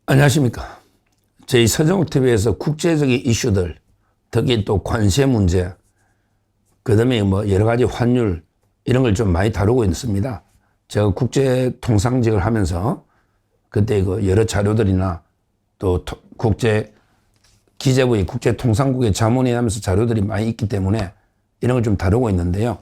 안녕하십니까. 저희 서정욱TV에서 국제적인 이슈들, 특히 또 관세 문제, 그 다음에 뭐 여러 가지 환율, 이런 걸 좀 많이 다루고 있습니다. 제가 국제통상직을 하면서 그때 그 여러 자료들이나 또 기재부의 국제통상국의 자문회 하면서 자료들이 많이 있기 때문에 이런 걸 좀 다루고 있는데요.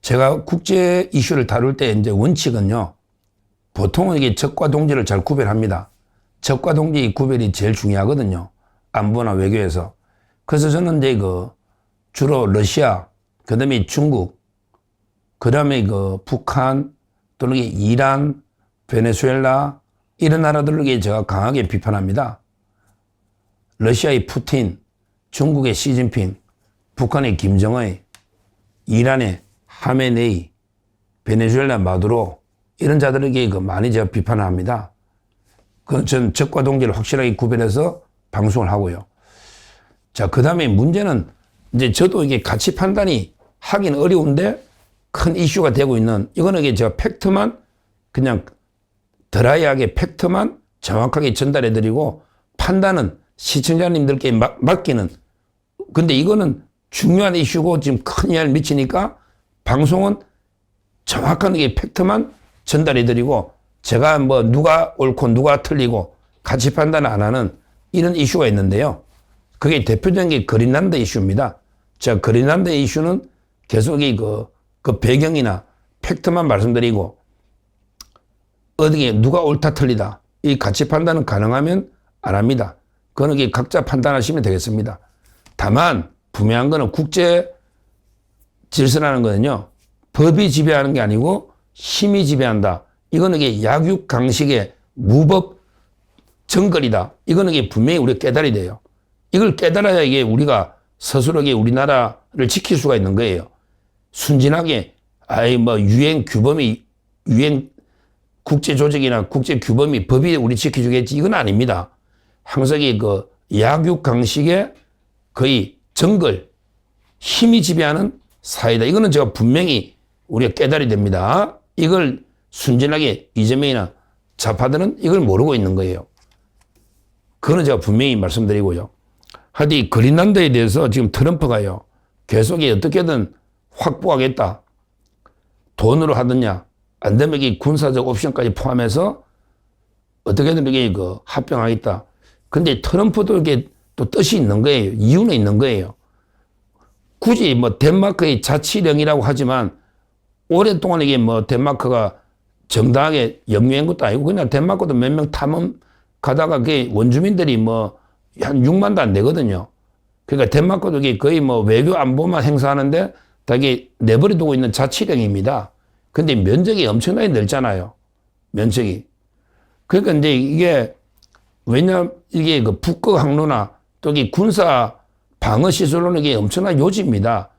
제가 국제 이슈를 다룰 때 이제 원칙은요, 보통은 이게 적과 동지를 잘 구별합니다. 적과 동지 구별이 제일 중요하거든요. 안보나 외교에서. 그래서 저는 이제 주로 러시아, 그 다음에 중국, 그 다음에 북한, 또는 이란, 베네수엘라, 이런 나라들을 제가 강하게 비판합니다. 러시아의 푸틴, 중국의 시진핑, 북한의 김정의, 이란의 하메네이, 베네수엘라 마두로, 이런 자들에게 많이 제가 비판을 합니다. 전 적과 동지를 확실하게 구별해서 방송을 하고요. 자, 그 다음에 문제는 이제 저도 이게 가치 판단이 하긴 어려운데 큰 이슈가 되고 있는, 이거는 이게 제가 팩트만 그냥 드라이하게 팩트만 정확하게 전달해 드리고 판단은 시청자님들께 맡기는, 근데 이거는 중요한 이슈고 지금 큰 영향을 미치니까 방송은 정확한 게 팩트만 전달해 드리고, 제가 뭐 누가 옳고 누가 틀리고 가치 판단 안 하는 이런 이슈가 있는데요. 그게 대표적인 게 그린란드 이슈입니다. 제가 그린란드 이슈는 계속 그 배경이나 팩트만 말씀드리고, 어디에 누가 옳다 틀리다, 이 가치 판단은 가능하면 안 합니다. 그거는 각자 판단하시면 되겠습니다. 다만 분명한 거는 국제 질서라는 거는요, 법이 지배하는 게 아니고 힘이 지배한다. 이거는 약육강식의 무법 정글이다. 이거는 분명히 우리가 깨달아야 돼요. 이걸 깨달아야 이게 우리가 스스로 우리나라를 지킬 수가 있는 거예요. 순진하게 유엔 규범이, 유엔 국제 조직이나 국제 규범이, 법이 우리 지켜주겠지, 이건 아닙니다. 항상 약육강식의 거의 정글, 힘이 지배하는 사회다. 이거는 제가 분명히 우리가 깨달아야 됩니다. 이걸 순진하게 이재명이나 좌파들은 이걸 모르고 있는 거예요. 그거는 제가 분명히 말씀드리고요. 하여튼 이 그린란드에 대해서 지금 트럼프가요, 계속 어떻게든 확보하겠다. 돈으로 하느냐, 안 되면 이 군사적 옵션까지 포함해서 어떻게든 이게 합병하겠다. 근데 트럼프도 이게 또 뜻이 있는 거예요. 이유는 있는 거예요. 굳이 덴마크의 자치령이라고 하지만 오랫동안 이게 덴마크가 정당하게 영유한 것도 아니고, 그냥 덴마크도 몇 명 탐험 가다가 원주민들이 한 6만도 안 되거든요. 그러니까 덴마크도 거의 외교 안보만 행사하는데 다 이게 내버려 두고 있는 자치령입니다. 근데 면적이 엄청나게 넓잖아요. 면적이. 그러니까 이제 이게, 이게 북극 항로나 또 군사 방어 시설로는 이게 엄청난 요지입니다.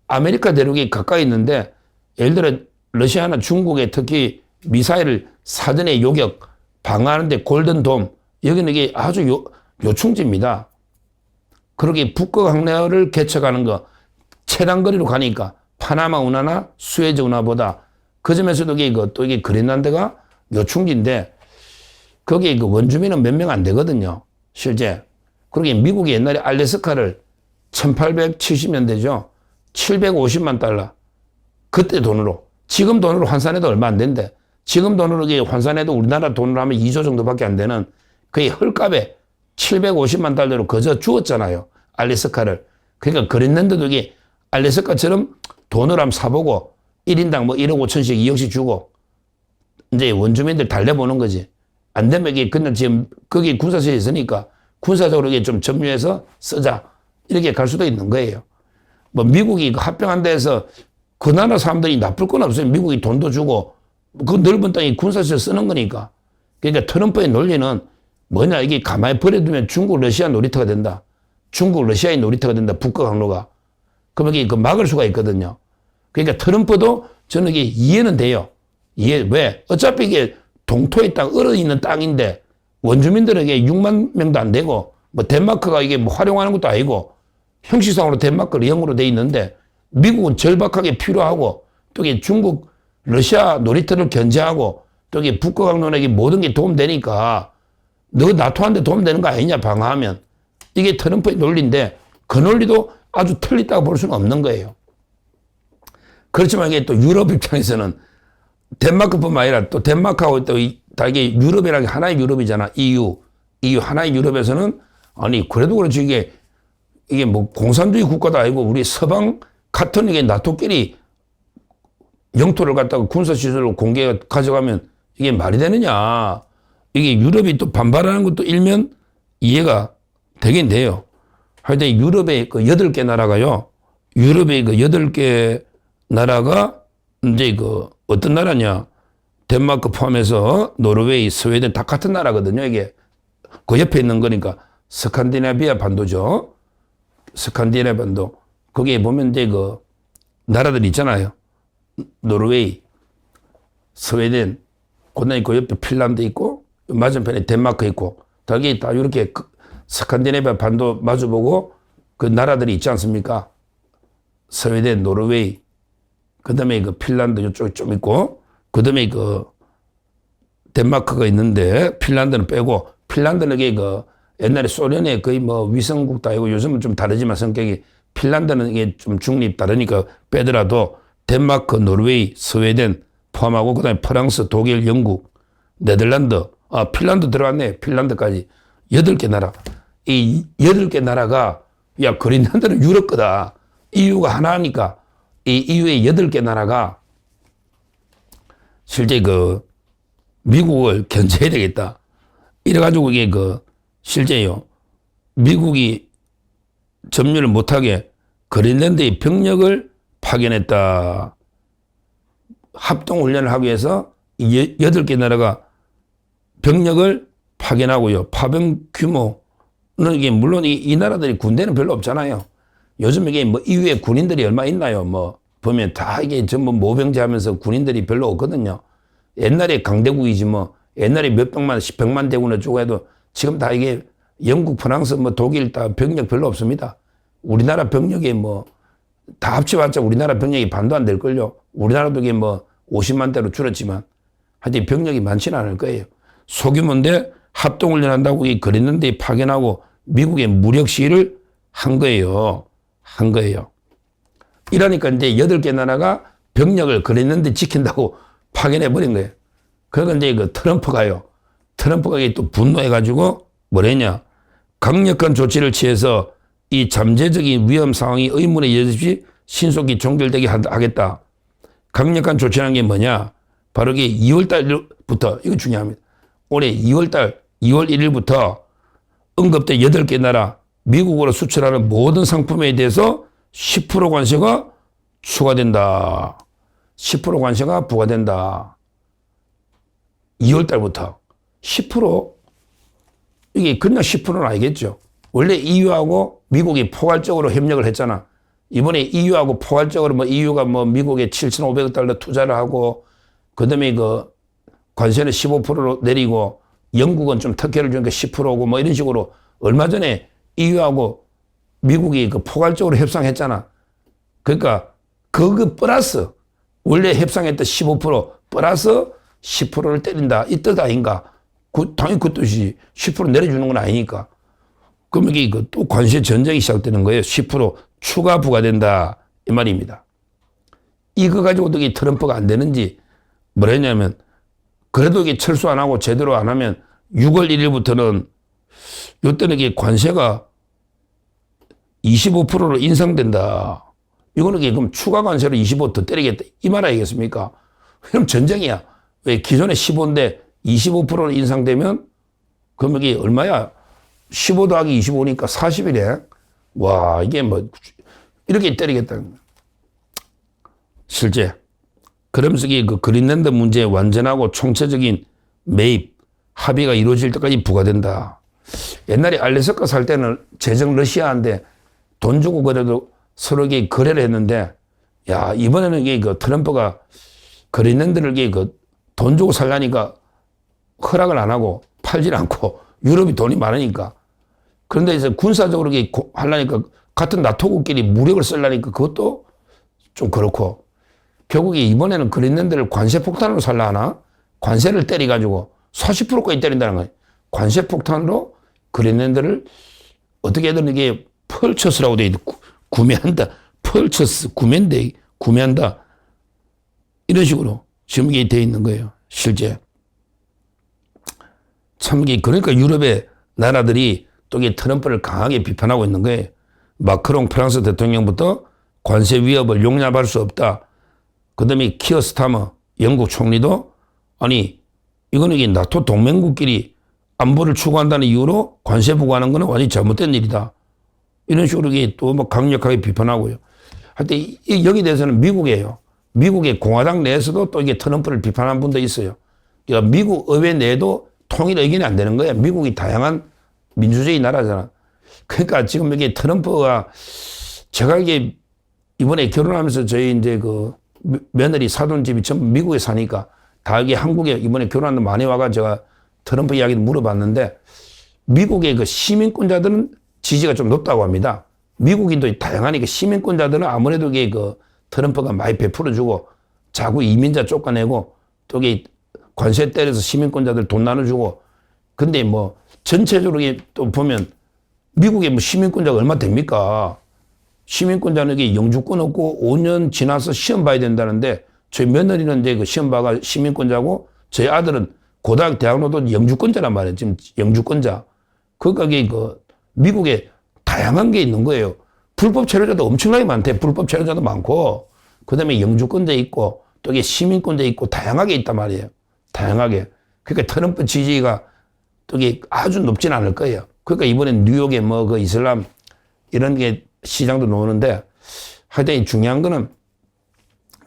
아메리카 대륙이 가까이 있는데, 예를 들어 러시아나 중국의 특히 미사일을 사전에 요격, 방어하는데 골든돔, 여기는 이게 아주 요충지입니다. 그렇게 북극 항로를 개척하는 거, 최단거리로 가니까 파나마 운하나 수에즈 운하보다, 그 점에서도 또 이게 그린란드가 요충지인데, 거기에 원주민은 몇 명 안 되거든요, 실제. 그러게 미국이 옛날에 알래스카를 1870년대죠. 750만 달러. 그때 돈으로. 지금 돈으로 환산해도 얼마 안 된대. 지금 돈으로 환산해도 우리나라 돈으로 하면 2조 정도밖에 안 되는 거의 헐값에 750만 달러로 거저 주었잖아요. 알래스카를. 그러니까 그린란드도 이게 알래스카처럼 돈으로 한번 사보고 1인당 1억 5천씩 2억씩 주고 이제 원주민들 달래보는 거지. 안 되면 이게 그냥 지금 거기 군사시설이 있으니까 군사적으로 이게 좀 점유해서 쓰자. 이렇게 갈 수도 있는 거예요. 미국이 합병한 데에서 그 나라 사람들이 나쁠 건 없어요. 미국이 돈도 주고 그 넓은 땅에 군사시설 쓰는 거니까. 그러니까 트럼프의 논리는 뭐냐, 이게 가만히 버려두면 중국 러시아 놀이터가 된다. 중국 러시아의 놀이터가 된다. 북극 항로가. 그러면 이게 막을 수가 있거든요. 그러니까 트럼프도 저는 이게 이해는 돼요. 왜? 어차피 이게 동토의 땅, 얼어있는 땅인데 원주민들에게 6만 명도 안 되고 덴마크가 이게 활용하는 것도 아니고 형식상으로 덴마크를 0으로 돼 있는데 미국은 절박하게 필요하고 또 중국, 러시아 놀이터를 견제하고 또 북극 항로에게 모든 게 도움되니까 너 나토한테 도움되는 거 아니냐, 방어하면. 이게 트럼프의 논리인데 그 논리도 아주 틀리다고 볼 수는 없는 거예요. 그렇지만 이게 또 유럽 입장에서는 덴마크뿐만 아니라 또 덴마크하고 또 다 이게 유럽이라는 게 하나의 유럽이잖아. EU 하나의 유럽에서는 아니 그래도 그렇지 이게 뭐 공산주의 국가도 아니고 우리 서방 같은 이게 나토끼리 영토를 갖다가 군사시설을 공개 가져가면 이게 말이 되느냐. 이게 유럽이 또 반발하는 것도 일면 이해가 되긴 돼요. 하여튼 유럽의 그 8개 나라가요. 유럽의 그 8개 나라가 이제 그 어떤 나라냐. 덴마크 포함해서 노르웨이, 스웨덴 다 같은 나라거든요. 이게 그 옆에 있는 거니까 스칸디나비아 반도죠. 스칸디나비아 반도. 거기에 보면 이제 그 나라들 있잖아요. 노르웨이, 스웨덴, 그다음에 그 옆에 핀란드 있고 맞은편에 덴마크 있고 다 이렇게 스칸디네비아 반도 마주보고 그 나라들이 있지 않습니까? 스웨덴, 노르웨이, 그다음에 그 핀란드 이쪽에 좀 있고 그다음에 그 덴마크가 있는데 핀란드는 빼고 핀란드는 이게 그 옛날에 소련의 거의 뭐 위성국도 아니고 요즘은 좀 다르지만 성격이 핀란드는 이게 좀 중립 다르니까 빼더라도 덴마크, 노르웨이, 스웨덴 포함하고 그다음에 프랑스, 독일, 영국, 네덜란드, 핀란드 들어갔네. 핀란드까지 8개 나라. 이 8개 나라가 야 그린란드는 유럽 거다. EU가 하나니까 이 EU의 8개 나라가 실제 그 미국을 견제해야 되겠다. 이래가지고 이게 그 실제요. 미국이 점유를 못하게 그린란드의 병력을 파견했다. 합동훈련을 하기 위해서 8개 나라가 병력을 파견하고요. 파병 규모는 이게 물론 이 나라들이 군대는 별로 없잖아요. 요즘 이게 뭐 EU에 군인들이 얼마 있나요? 뭐 보면 다 이게 전부 모병제 하면서 군인들이 별로 없거든요. 옛날에 강대국이지 뭐 옛날에 몇백만, 10백만 대군을 주고 해도 지금 다 이게 영국, 프랑스, 뭐 독일 다 병력 별로 없습니다. 우리나라 병력이 뭐 다 합쳐봤자 우리나라 병력이 반도 안 될걸요. 우리나라도 이게 뭐 50만 대로 줄었지만 하여튼 병력이 많지는 않을 거예요. 소규모인데 합동훈련한다고 이 그랬는데 파견하고 미국의 무력 시위를 한 거예요. 이러니까 이제 8개 나라가 병력을 그랬는데 지킨다고 파견해버린 거예요. 그러니까 이제 그 트럼프가 또 분노해가지고 뭐랬냐. 강력한 조치를 취해서 이 잠재적인 위험 상황이 의문에 이어지듯이 신속히 종결되게 하겠다. 강력한 조치라는 게 뭐냐. 바로 이게 2월 달부터, 이거 중요합니다. 올해 2월 1일부터 언급된 8개 나라, 미국으로 수출하는 모든 상품에 대해서 10% 관세가 추가된다. 10% 관세가 부과된다. 2월 달부터 10%? 이게 그냥 10%는 아니겠죠. 원래 EU하고 미국이 포괄적으로 협력을 했잖아. 이번에 EU하고 포괄적으로 뭐 EU가 뭐 미국에 7,500억 달러 투자를 하고 그다음에 그 관세는 15%로 내리고 영국은 좀 특혜를 주니까 10%고 뭐 이런 식으로 얼마 전에 EU하고 미국이 그 포괄적으로 협상했잖아. 그러니까 그거 플러스 원래 협상했던 15% 플러스 10%를 때린다. 이 뜻 아닌가? 당연히 그 뜻이 10% 내려주는 건 아니니까. 그럼 이게 또 관세 전쟁이 시작되는 거예요. 10% 추가 부과된다. 이 말입니다. 이거 가지고도 이게 트럼프가 안 되는지 뭐라 했냐면 그래도 이게 철수 안 하고 제대로 안 하면 6월 1일부터는 요때는 이게 관세가 25%로 인상된다. 이거는 이게 그럼 추가 관세로 25% 더 때리겠다. 이 말 아니겠습니까? 그럼 전쟁이야. 왜 기존에 15인데 25%로 인상되면 그럼 이게 얼마야? 15 더하기 25니까 40이래. 와, 이게 뭐, 이렇게 때리겠다. 실제. 그러면서 그 그린란드 문제에 완전하고 총체적인 매입, 합의가 이루어질 때까지 부과된다. 옛날에 알래스카 살 때는 제정 러시아인데 돈 주고 그래도 서로 거래를 했는데, 야, 이번에는 이게 그 트럼프가 그린란드를 돈 주고 살라니까 허락을 안 하고 팔질 않고 유럽이 돈이 많으니까. 그런데 이제 군사적으로 하려니까 같은 나토국끼리 무력을 쓰려니까 그것도 좀 그렇고 결국에 이번에는 그린란드를 관세 폭탄으로 살라 하나? 관세를 때려가지고 40%까지 때린다는 거예요. 관세 폭탄으로 그린랜드를 어떻게든 이게 펄처스라고 돼 있고 구매한다. 펄처스 구매한다. 이런 식으로 지금 이게 돼 있는 거예요. 실제. 참 이게 그러니까 유럽의 나라들이 또 이게 트럼프를 강하게 비판하고 있는 거예요. 마크롱 프랑스 대통령부터 관세 위협을 용납할 수 없다. 그다음에 키어 스타머 영국 총리도 아니 이거는 이게 나토 동맹국끼리 안보를 추구한다는 이유로 관세 부과하는 거는 완전히 잘못된 일이다. 이런 식으로 또 뭐 강력하게 비판하고요. 하여튼 여기 대해서는 미국이에요. 미국의 공화당 내에서도 또 이게 트럼프를 비판하는 분도 있어요. 그러니까 미국 의회 내에도 통일 의견이 안 되는 거야. 미국이 다양한 민주주의 나라잖아. 그러니까 지금 이게 트럼프가 제가 이게 이번에 결혼하면서 저희 이제 그 며느리 사돈 집이 전부 미국에 사니까 다 이게 한국에 이번에 결혼하는 많이 와가 제가 트럼프 이야기를 물어봤는데 미국의 그 시민권자들은 지지가 좀 높다고 합니다. 미국인도 다양하니까 시민권자들은 아무래도 이게 그 트럼프가 많이 베풀어주고 자꾸 이민자 쫓아내고 또 이게 관세 때려서 시민권자들 돈 나눠주고 근데 뭐 전체적으로 또 보면 미국의 뭐 시민권자가 얼마 됩니까? 시민권자는 이게 영주권 없고 5년 지나서 시험 봐야 된다는데 저희 며느리는 이제 그 시험 봐가 시민권자고 저희 아들은 고등학교 대학로도 영주권자란 말이에요. 지금 영주권자. 그러니까 이게 그 미국에 다양한 게 있는 거예요. 불법 체류자도 엄청나게 많대. 불법 체류자도 많고 그다음에 영주권자 있고 또 이게 시민권자 있고 다양하게 있단 말이에요. 다양하게. 그러니까 트럼프 지지가 또 이게 아주 높진 않을 거예요. 그러니까 이번엔 뉴욕에 뭐 그 이슬람 이런 게 시장도 나오는데 하여튼 중요한 거는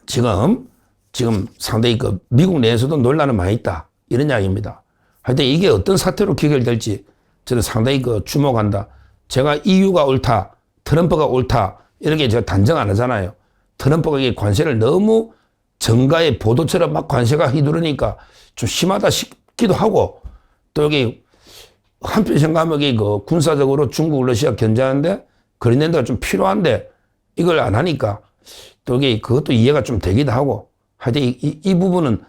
지금 상당히 그 미국 내에서도 논란은 많이 있다. 이런 이야기입니다. 하여튼 이게 어떤 사태로 귀결될지 저는 상당히 그 주목한다. 제가 EU가 옳다, 트럼프가 옳다 이렇게 제가 단정 안 하잖아요. 트럼프가 이게 관세를 너무 정가의 보도처럼 막 관세가 휘두르니까 좀 심하다 싶기도 하고 또 여기 한편 생각하면 이게 그 군사적으로 중국, 러시아 견제하는데 그린랜드가 좀 필요한데 이걸 안 하니까 또 이게 그것도 이해가 좀 되기도 하고 하여튼 이 부분은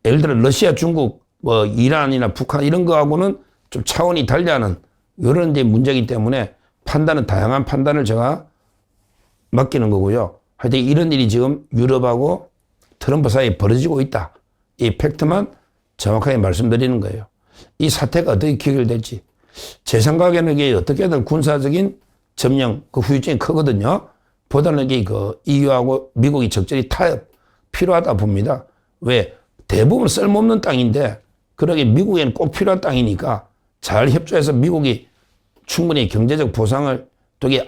예를 들어 러시아, 중국, 뭐 이란이나 북한 이런 거하고는 좀 차원이 달리하는 이런 이제 문제이기 때문에 다양한 판단을 제가 맡기는 거고요. 하여튼 이런 일이 지금 유럽하고 트럼프 사이에 벌어지고 있다. 이 팩트만 정확하게 말씀드리는 거예요. 이 사태가 어떻게 귀결될지. 제 생각에는 이게 어떻게든 군사적인 점령, 그 후유증이 크거든요. 보다는 이게 그 EU하고 미국이 적절히 타협 필요하다 봅니다. 왜? 대부분 쓸모없는 땅인데, 그러게 미국에는 꼭 필요한 땅이니까 잘 협조해서 미국이 충분히 경제적 보상을 또 이게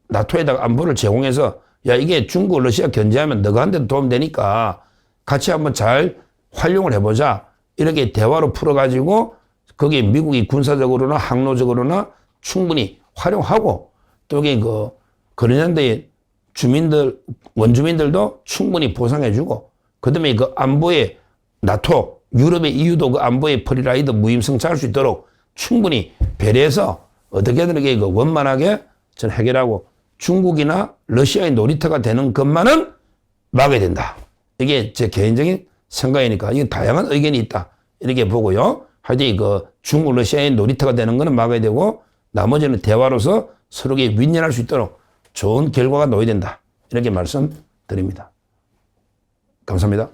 나토에다가 안보를 제공해서 야, 이게 중국, 러시아 견제하면 너가 한 데도 도움 되니까 같이 한번 잘 활용을 해보자. 이렇게 대화로 풀어가지고 거기에 미국이 군사적으로나 항로적으로나 충분히 활용하고 또 이게 그 그린랜드의 원주민들도 충분히 보상해주고 그다음에 그 안보에 나토, 유럽의 EU도 그 안보에 프리라이드 무임승차할 수 있도록 충분히 배려해서 어떻게든 이게 그 원만하게 전 해결하고 중국이나 러시아의 놀이터가 되는 것만은 막아야 된다. 이게 제 개인적인 생각이니까 이게 다양한 의견이 있다. 이렇게 보고요. 하여튼 그 중국, 러시아의 놀이터가 되는 거는 막아야 되고 나머지는 대화로서 서로에게 윈윈할 수 있도록 좋은 결과가 놓여야 된다. 이렇게 말씀드립니다. 감사합니다.